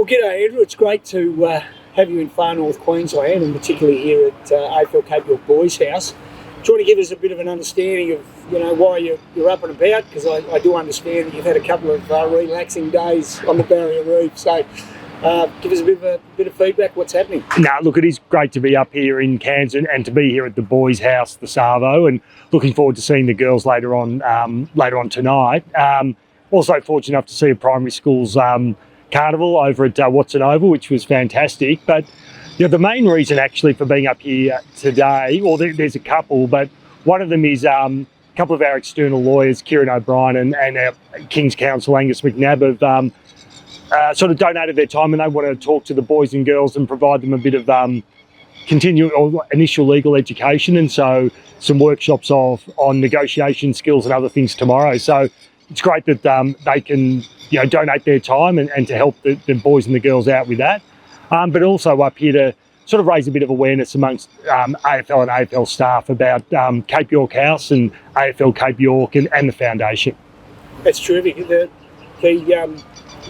Well, g'day Andrew. It's great to have you in far north Queensland, and particularly here at AFL Cape York Boys House. Do you want to give us a bit of an understanding of why you're up and about? Because I do understand that you've had a couple of relaxing days on the barrier reef. So give us a bit of feedback. What's happening? No, look, it is great to be up here in Cairns and to be here at the Boys House, the Savo, and looking forward to seeing the girls later on tonight. Also fortunate enough to see a primary school's carnival over at Watson Oval, which was fantastic. But the main reason actually for being up here today, well, there's a couple, but one of them is a couple of our external lawyers, Kieran O'Brien and our King's Counsel, Angus McNabb, have sort of donated their time, and they want to talk to the boys and girls and provide them a bit of initial legal education, and so some workshops on negotiation skills and other things tomorrow. So it's great that they can donate their time and to help the boys and the girls out with that. But also up here to sort of raise a bit of awareness amongst AFL and AFL staff about Cape York House and AFL Cape York and the foundation. That's terrific. The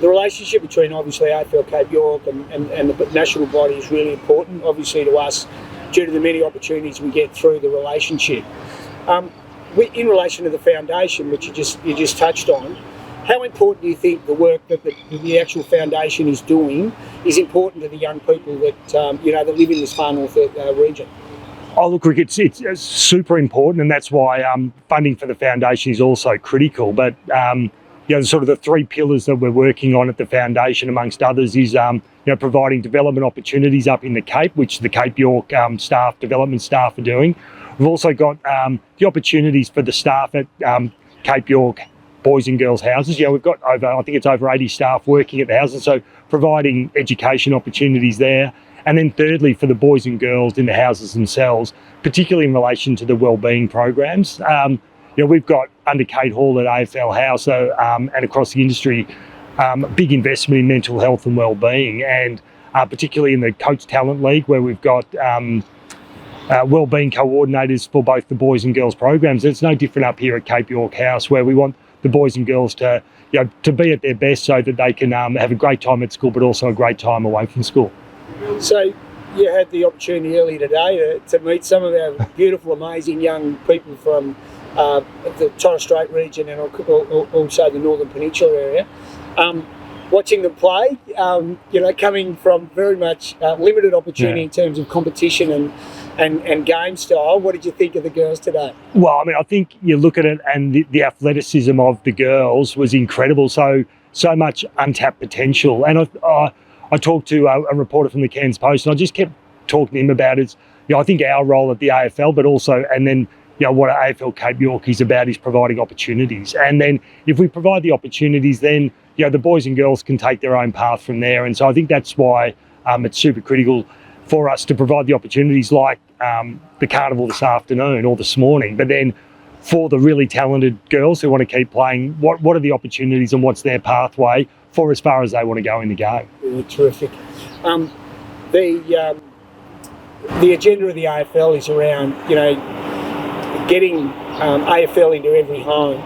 relationship between obviously AFL Cape York and the national body is really important, obviously to us, due to the many opportunities we get through the relationship. In relation to the foundation, which you just touched on, how important do you think the work that the actual foundation is doing is important to the young people that that live in this far north region? Oh, look, Rick, it's super important, and that's why funding for the foundation is also critical. But sort of the three pillars that we're working on at the foundation, amongst others, is providing development opportunities up in the Cape, which the Cape York development staff are doing. We've also got the opportunities for the staff at Cape York Boys and Girls Houses. We've got over 80 staff working at the houses, so providing education opportunities there. And then thirdly, for the boys and girls in the houses themselves, particularly in relation to the wellbeing programs. We've got under Kate Hall at AFL House and across the industry, big investment in mental health and wellbeing, and particularly in the Coach Talent League, where we've got wellbeing coordinators for both the boys and girls programs. It's no different up here at Cape York House, where we want the boys and girls to be at their best so that they can have a great time at school, but also a great time away from school. So you had the opportunity earlier today to meet some of our beautiful, amazing young people from the Torres Strait region and also the Northern Peninsula area. Watching them play, coming from very much limited opportunity in terms of competition and game style. What did you think of the girls today? Well, I think you look at it, and the athleticism of the girls was incredible. So much untapped potential. And I talked to a reporter from the Cairns Post, and I just kept talking to him about it. I think our role at the AFL, but also, and then what AFL Cape York is about is providing opportunities. And then if we provide the opportunities, then the boys and girls can take their own path from there. And so I think that's why it's super critical for us to provide the opportunities like the carnival this afternoon or this morning. But then for the really talented girls who want to keep playing, what are the opportunities and what's their pathway for as far as they want to go in the game? Yeah, terrific. The agenda of the AFL is around getting AFL into every home.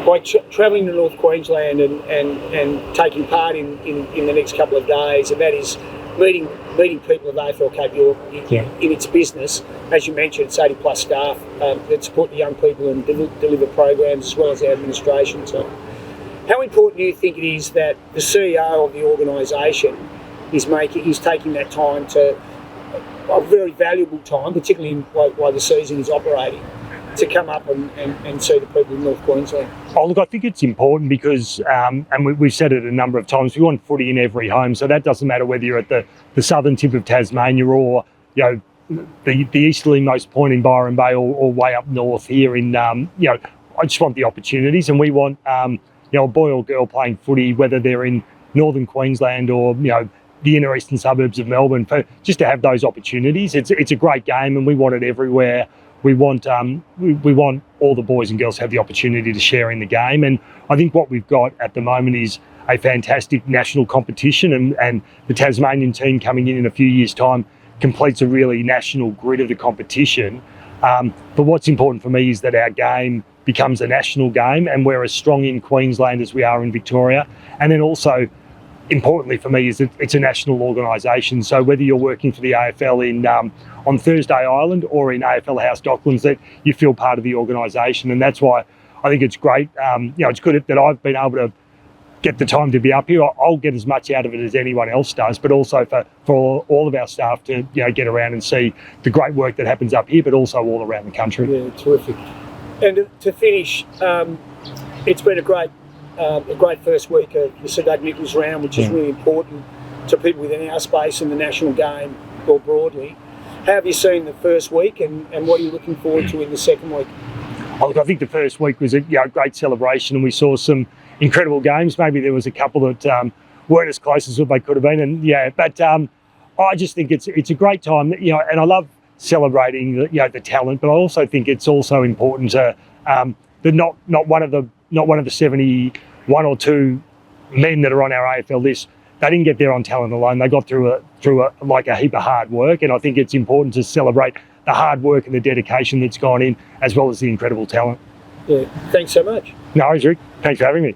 By travelling to North Queensland and taking part in the next couple of days, and that is meeting people of AFL Cape York in its business. As you mentioned, it's 80 plus staff that support the young people and deliver programs, as well as our administration team. How important do you think it is that the CEO of the organisation is taking that time a very valuable time, particularly while the season is operating, to come up and see the people in North Queensland? Oh, look, I think it's important because, and we've said it a number of times, we want footy in every home. So that doesn't matter whether you're at the southern tip of Tasmania or, the easterlymost point in Byron Bay or way up north here in, I just want the opportunities, and we want, a boy or girl playing footy, whether they're in northern Queensland or, the inner eastern suburbs of Melbourne, just to have those opportunities. It's a great game, and we want it everywhere. We want all the boys and girls to have the opportunity to share in the game. And I think what we've got at the moment is a fantastic national competition, and the Tasmanian team coming in a few years' time completes a really national grid of the competition. But what's important for me is that our game becomes a national game, and we're as strong in Queensland as we are in Victoria. And then also importantly for me is that it's a national organisation. So whether you're working for the AFL in on Thursday Island or in AFL House Docklands, that you feel part of the organisation, and that's why I think it's great. It's good that I've been able to get the time to be up here. I'll get as much out of it as anyone else does, but also for all of our staff to get around and see the great work that happens up here, but also all around the country. Yeah, terrific. And to finish, it's been a great first week of the Sir Doug Nicholls round, which is really important to people within our space and the national game more broadly. How have you seen the first week, and what are you looking forward to in the second week? Look, I think the first week was a great celebration, and we saw some incredible games. Maybe there was a couple that weren't as close as what they could have been, but I just think it's a great time, and I love celebrating the talent, but I also think it's also important to that not one of the 71 or 2 men that are on our AFL list, they didn't get there on talent alone. They got through a heap of hard work, and I think it's important to celebrate the hard work and the dedication that's gone in, as well as the incredible talent. Yeah, thanks so much. No worries, Rick. Thanks for having me.